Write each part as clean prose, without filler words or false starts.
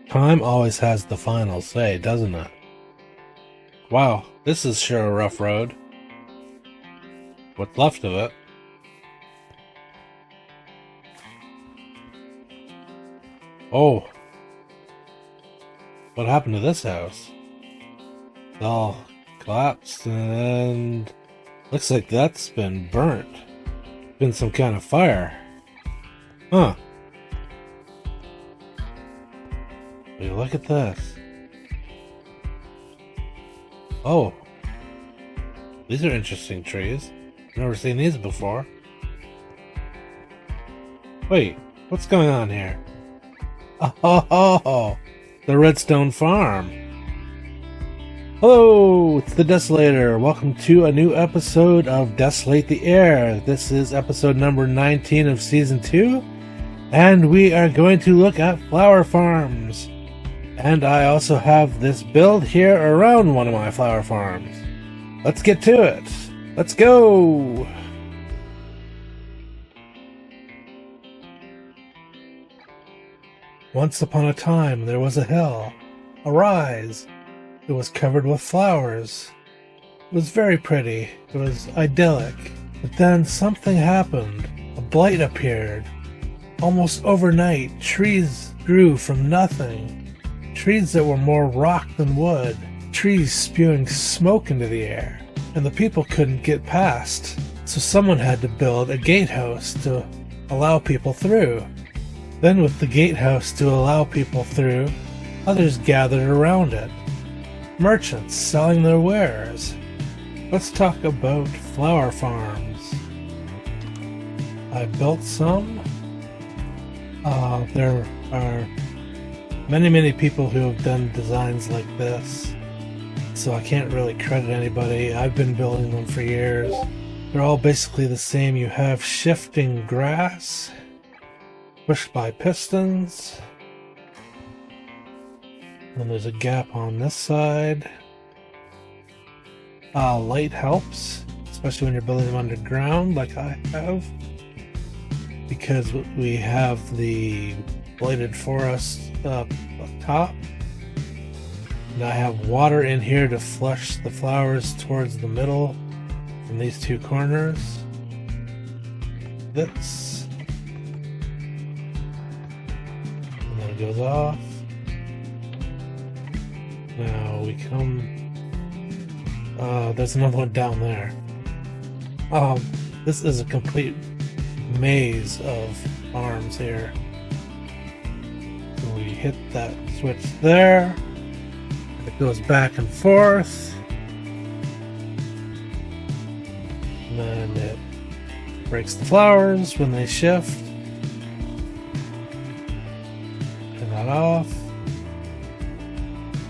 Time always has the final say, doesn't it? Wow, this is sure a rough road. What's left of it. Oh. What happened to this house? It's all collapsed and looks like that's been burnt. Been some kind of fire. Huh. Hey, look at this. Oh. These are interesting trees. Never seen these before. Wait, what's going on here? Oh, the Redstone Farm. Hello, it's the Desolator. Welcome to a new episode of Desolate the Air. This is episode number 19 of season 2, and we are going to look at flower farms. And I also have this build here around one of my flower farms. Let's get to it. Let's go. Once upon a time, there was a hill, a rise. It was covered with flowers. It was very pretty. It was idyllic. But then something happened. A blight appeared. Almost overnight, trees grew from nothing. Trees that were more rock than wood. Trees spewing smoke into the air. And the people couldn't get past. So someone had to build a gatehouse to allow people through. Then with the gatehouse to allow people through, others gathered around it. Merchants selling their wares. Let's talk about flower farms. I built some. There are many people who have done designs like this, so I can't really credit anybody. I've been building them for years. They're all basically the same. You have shifting grass, pushed by pistons. Then there's a gap on this side. Light helps, especially when you're building them underground like I have, because we have the blighted forest up top. And I have water in here to flush the flowers towards the middle from these two corners. This. And then it goes off. Now we come... there's another one down there. This is a complete maze of farms here. So we hit that switch there. It goes back and forth. And then it breaks the flowers when they shift. Turn that off.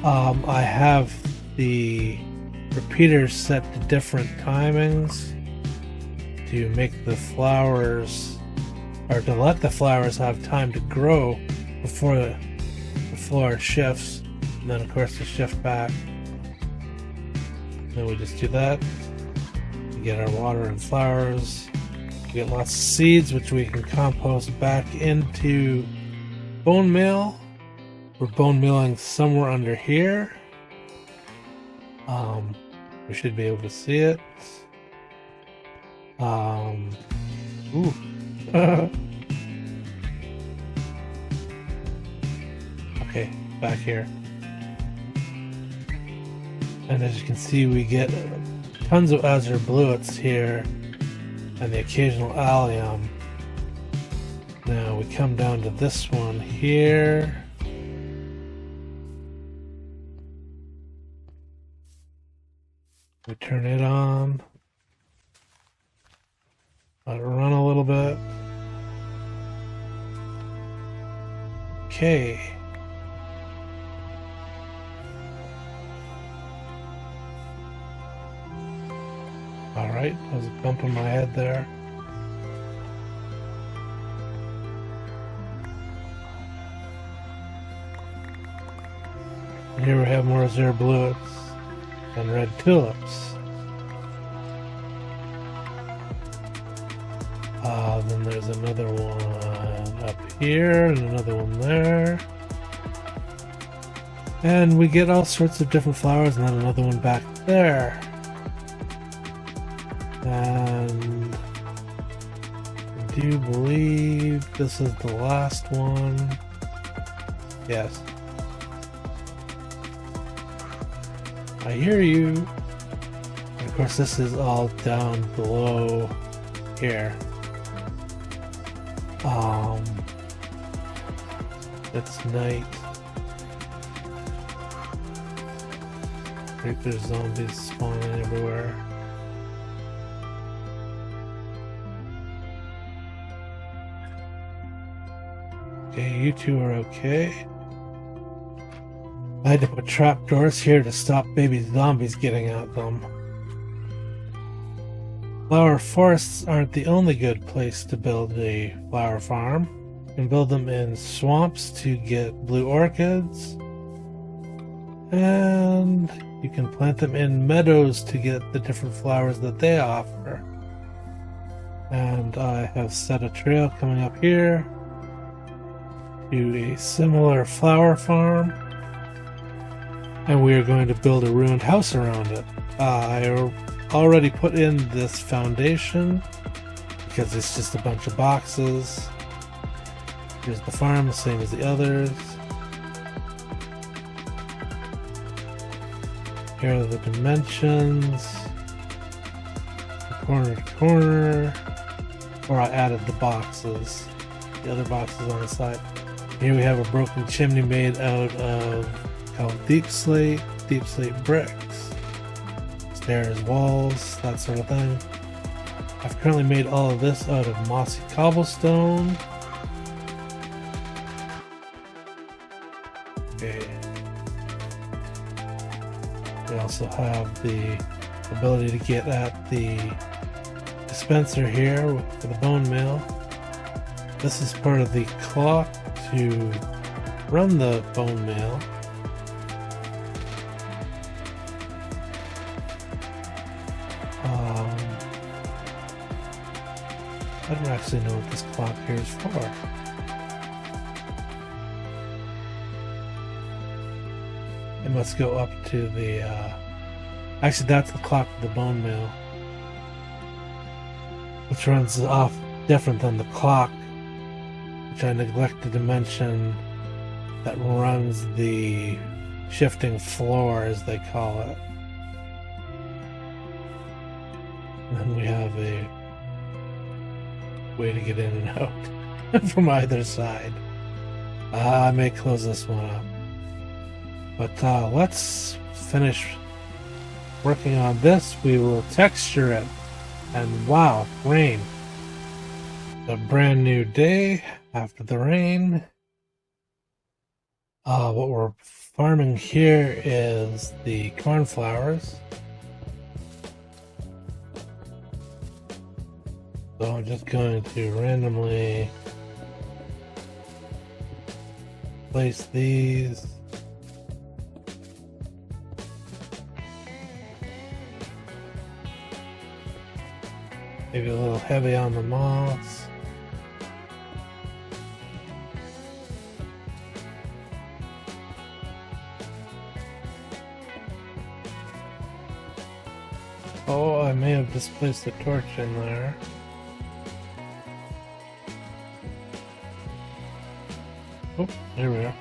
I have the repeaters set to different timings to make the flowers, or to let the flowers have time to grow before the floor shifts, and then of course to shift back. Then we just do that to get our water and flowers. We get lots of seeds which we can compost back into bone meal. We're bone mealing somewhere under here. We should be able to see it. Ooh. Okay, back here. And as you can see, we get tons of azure bluets here and the occasional allium. Now we come down to this one here. We turn it on. Let it run a little bit. Okay. Alright, there's a bump in my head there. And here we have more azure bluets and red tulips. Then there's another one up here and another one there. And we get all sorts of different flowers, and then another one back there. And I do believe this is the last one. Yes. I hear you. And of course, this is all down below here. It's night. I think there's zombies spawning everywhere. Okay, you two are okay. I had to put trapdoors here to stop baby zombies getting at them. Flower forests aren't the only good place to build a flower farm. You can build them in swamps to get blue orchids. And you can plant them in meadows to get the different flowers that they offer. And I have set a trail coming up here to a similar flower farm. And we are going to build a ruined house around it. I already put in this foundation because it's just a bunch of boxes. Here's the farm, the same as the others. Here are the dimensions, corner to corner, or I added the boxes, the other boxes on the side. Here we have a broken chimney made out of deep slate bricks, stairs, walls, that sort of thing. I've currently made all of this out of mossy cobblestone. Okay. We also have the ability to get at the dispenser here for the bone meal. This is part of the clock to run the bone meal. I don't actually know what this clock here is for. It must go up to the, actually that's the clock for the bone meal, which runs off different than the clock, which I neglected to mention, that runs the shifting floor, as they call it. And then we have a way to get in and out from either side. I may close this one up. But let's finish working on this. We will texture it. And wow, rain. A brand new day after the rain. What we're farming here is the cornflowers. So I'm just going to randomly place these. Maybe a little heavy on the moss. Oh, I may have displaced the torch in there. Oh, there we are.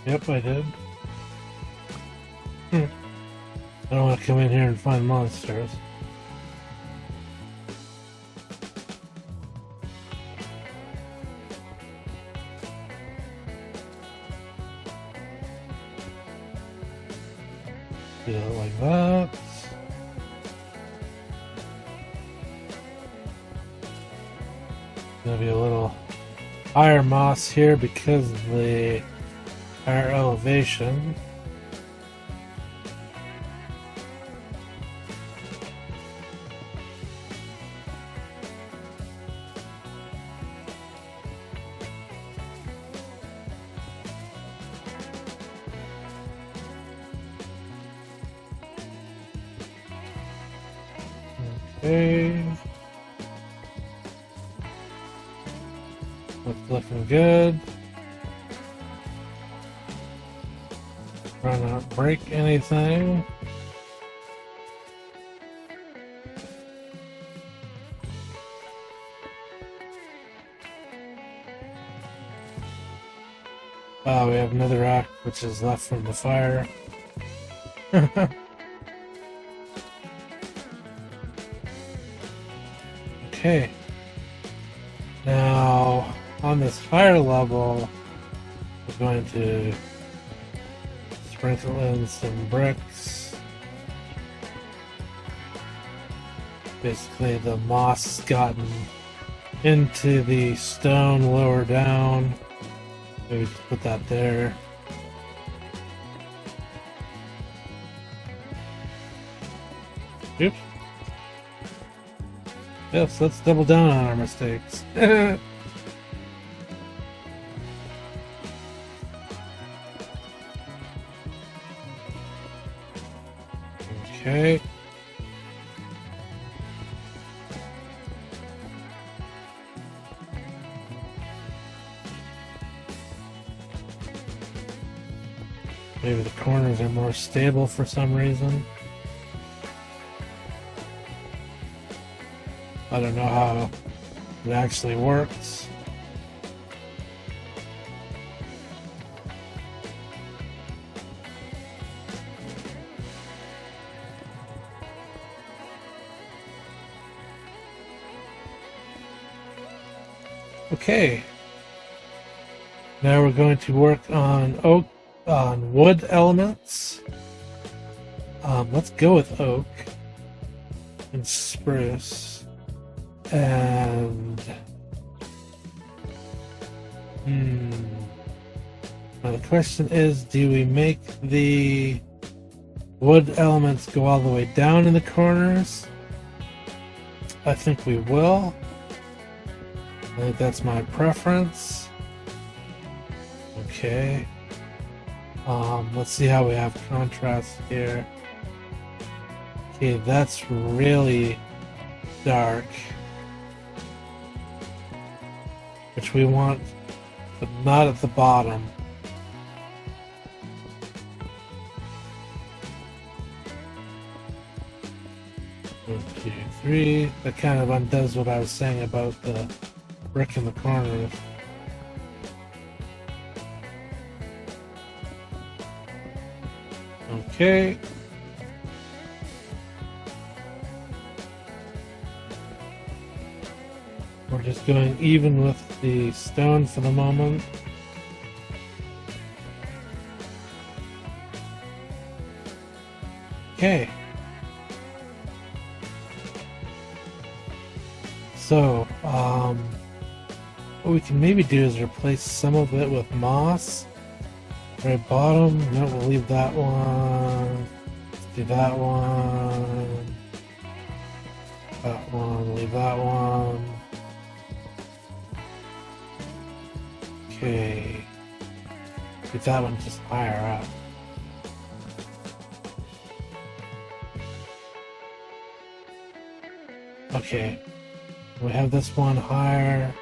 Yep, I did. I don't want to come in here and find monsters. Do it like that. Gonna be a little higher moss here because of the higher elevation. Okay. Looking good. Trying not to break anything. Oh, we have another rock which is left from the fire. Okay. Now, on this higher level, we're going to sprinkle in some bricks. Basically, the moss has gotten into the stone lower down. Maybe just put that there. Oops. Yes, let's double down on our mistakes. Okay. Maybe the corners are more stable for some reason. I don't know how it actually works. Okay. Now we're going to work on wood elements. Let's go with oak and spruce. And now the question is, do we make the wood elements go all the way down in the corners? I think we will. I think that's my preference. Okay. Let's see how we have contrast here. Okay, that's really dark, which we want, but not at the bottom. One, two, three. That kind of undoes what I was saying about the brick in the corners. Okay. We're just going even with the stone for the moment. Okay. So, what we can maybe do is replace some of it with moss. Right bottom, no, we'll leave that one. Let's do that one. That one, leave that one. Okay. Get that one just higher up. Okay. We have this one higher.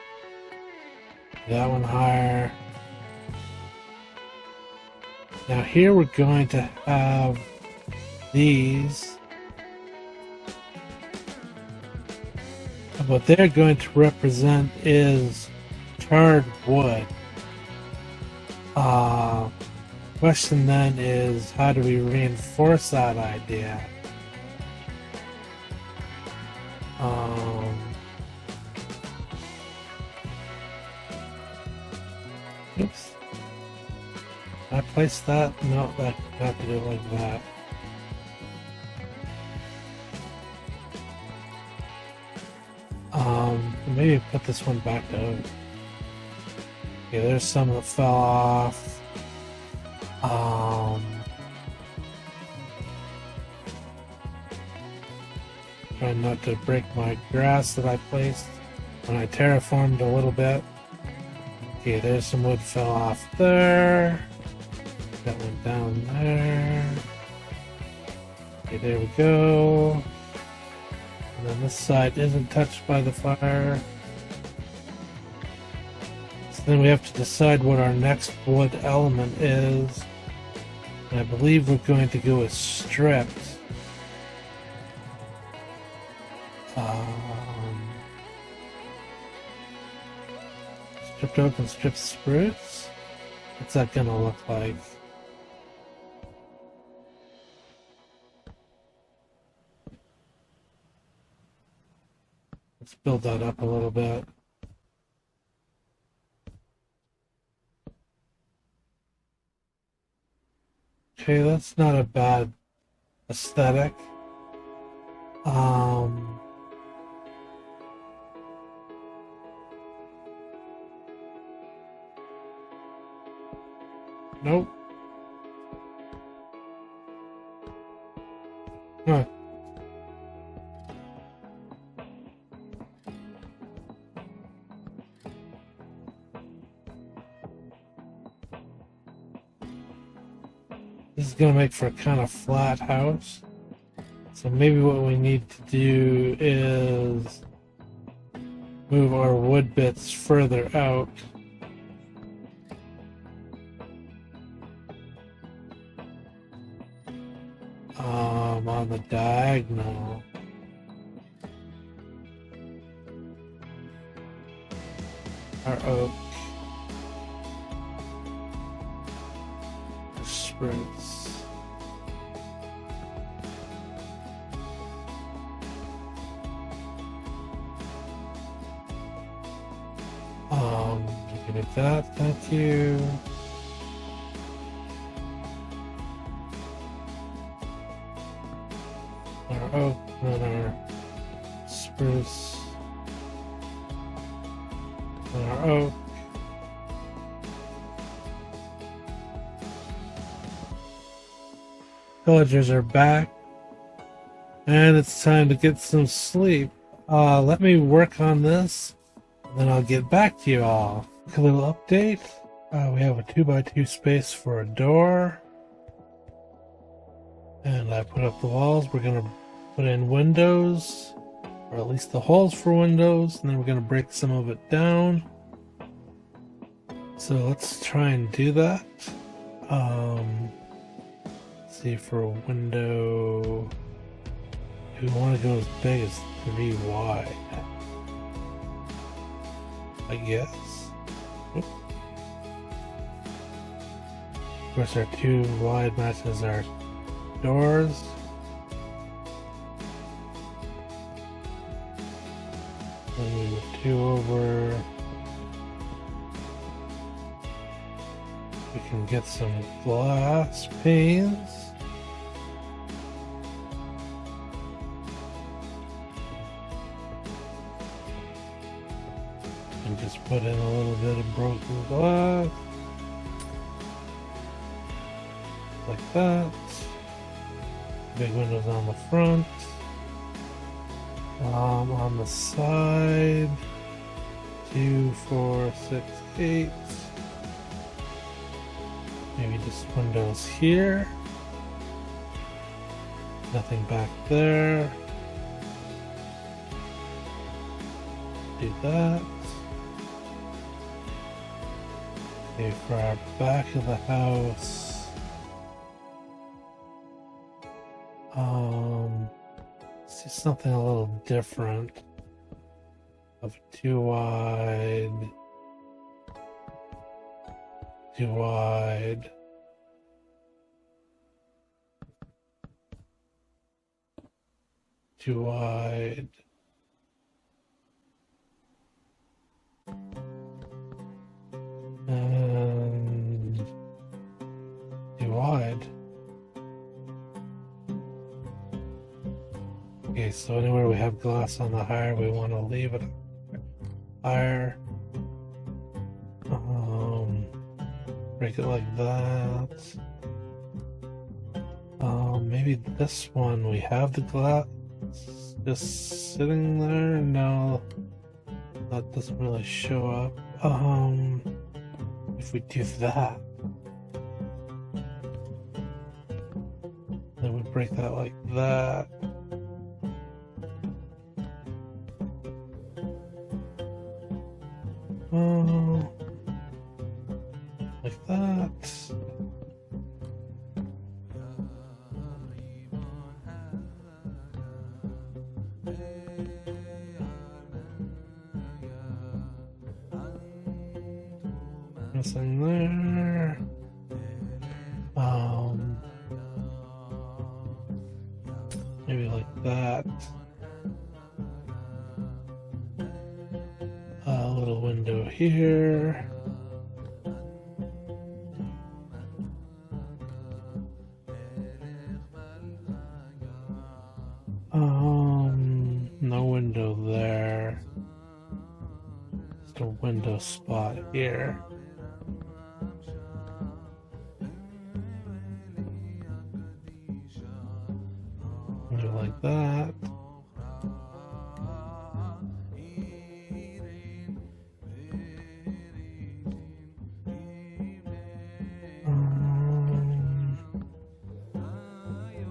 That one higher. Now here we're going to have these. What they're going to represent is charred wood. Question then is, how do we reinforce that idea? Oops. I placed that? No, I have to do it like that. Maybe put this one back out. Okay, there's some that fell off. Trying not to break my grass that I placed when I terraformed a little bit. Okay, there's some wood fell off there. That one down there. Okay, there we go. And then this side isn't touched by the fire. So then we have to decide what our next wood element is. And I believe we're going to go with stripped. Stripped oak and stripped spruce? What's that gonna look like? Let's build that up a little bit. Okay, that's not a bad aesthetic. Nope. Huh. This is gonna make for a kind of flat house. So maybe what we need to do is move our wood bits further out. On the diagonal. Our oak. Our spruce. Give it that, thank you. Our oak and our spruce. And our oak. Villagers are back. And it's time to get some sleep. Let me work on this. Then I'll get back to you all. A little update. We have a 2x2 space for a door. And I put up the walls. We're going to put in windows. Or at least the holes for windows. And then we're going to break some of it down. So let's try and do that. Let's see, for a window... We want to go as big as 3 wide. I guess. Oop. Of course, our 2 wide matches our doors. Then we move 2 over. We can get some glass panes. And just put in a little bit of broken glass. Like that. Big windows on the front. On the side. 2, 4, 6, 8. Maybe just windows here. Nothing back there. Do that. Okay, for our back of the house. Let's do something a little different. Of 2 wide. 2 wide. Too wide. And too wide. Okay, so anywhere we have glass on the higher, we want to leave it higher. Break it like that. Maybe this one we have the glass just sitting there. No, that doesn't really show up. If we do that, then we break that like that. Like that. Nothing there. Maybe like that. A little window here. No window there. Just a window spot here. Window like that.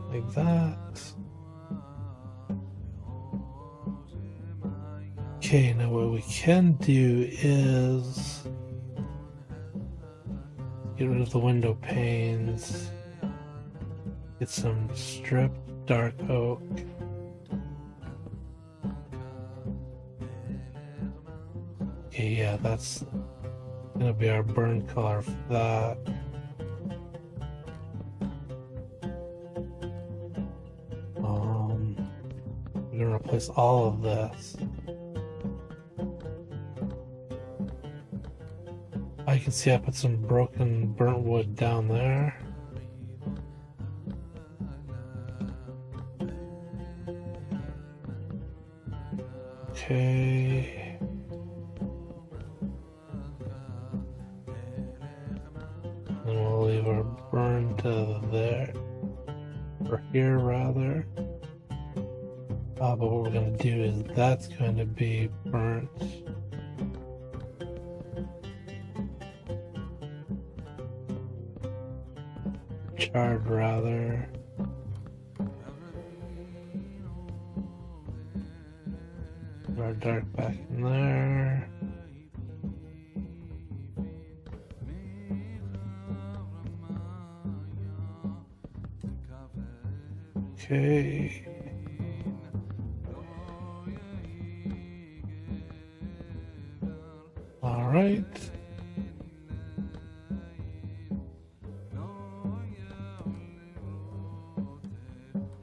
Like that. Okay, now what we can do is get rid of the window panes, get some stripped dark oak. Okay, yeah, that's gonna be our burn color for that. We're gonna replace all of this. I can see I put some broken burnt wood down there. Okay. Then we'll leave our burn to there. Or here rather. But what we're going to do is that's going to be burnt. Charred rather. Put our dark back in there. Okay. All right.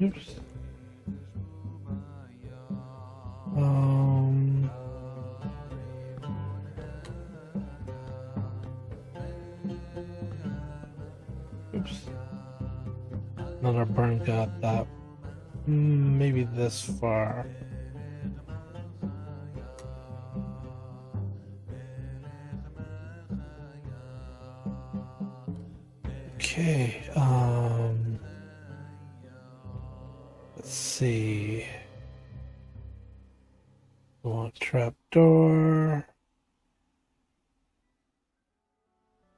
Oops. Oops. Then our burn got that. Maybe this far. Okay, let's see. We want trapdoor.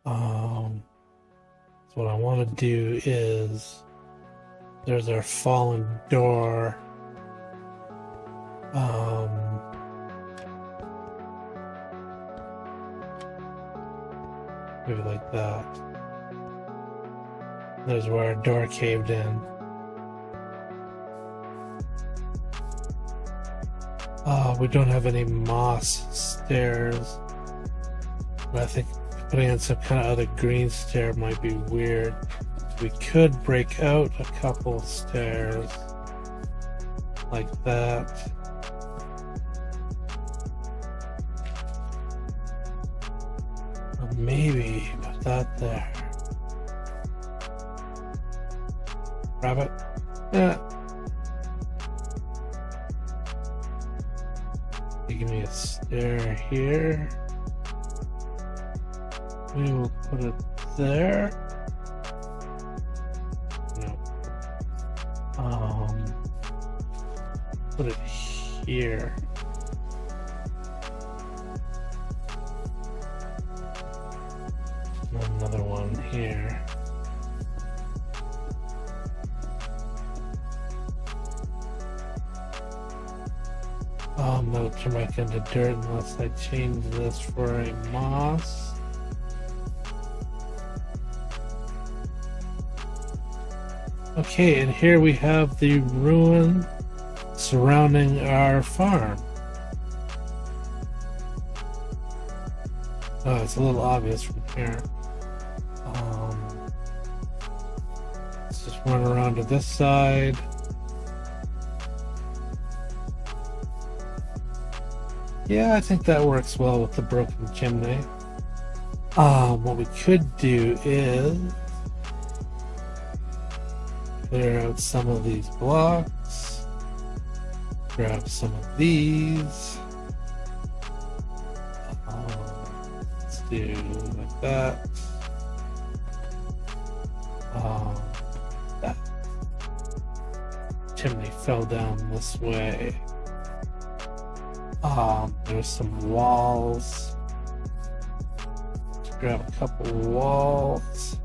So what I want to do is there's our fallen door. Maybe like that. There's where our door caved in. We don't have any moss stairs. But I think putting in some kind of other green stair might be weird. We could break out a couple stairs like that. Or maybe put that there. Rabbit? Yeah. Give me a stair here. We will put it there. No. Put it here. Another one here. That'll turn back into dirt unless I change this for a moss. Okay, and here we have the ruin surrounding our farm. Oh, it's a little obvious from here. Let's just run around to this side. Yeah, I think that works well with the broken chimney. What we could do is clear out some of these blocks, grab some of these. Let's do like that. That chimney fell down this way. There's some walls. Let's grab a couple walls.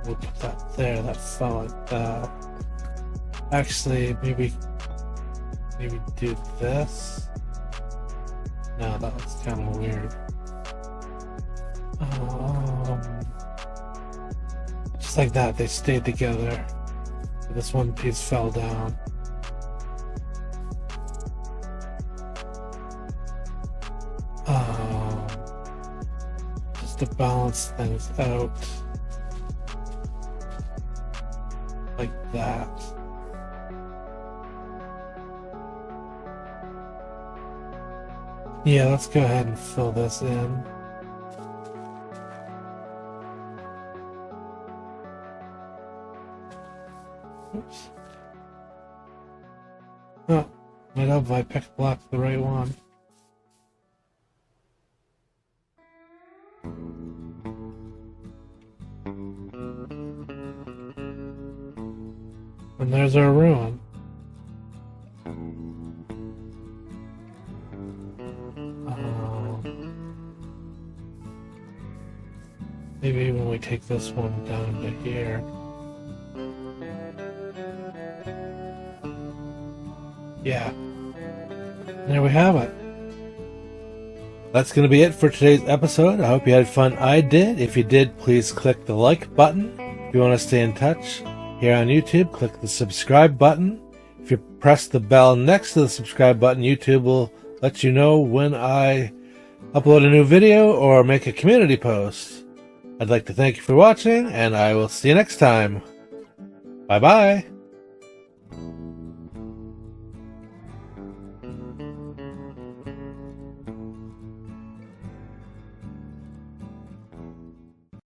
We'll put that there. That fell like that. Actually, maybe do this. No, that was kind of weird. Just like that, they stayed together. This one piece fell down. Just to balance things out. Like that. Yeah, let's go ahead and fill this in. Oops. Oh, might have I picked block the right one. And there's our ruin. Maybe when we take this one down to here. Yeah. There we have it. That's going to be it for today's episode. I hope you had fun. I did. If you did, please click the like button. If you want to stay in touch here on YouTube, click the subscribe button. If you press the bell next to the subscribe button, YouTube will let you know when I upload a new video or make a community post. I'd like to thank you for watching, and I will see you next time. Bye-bye.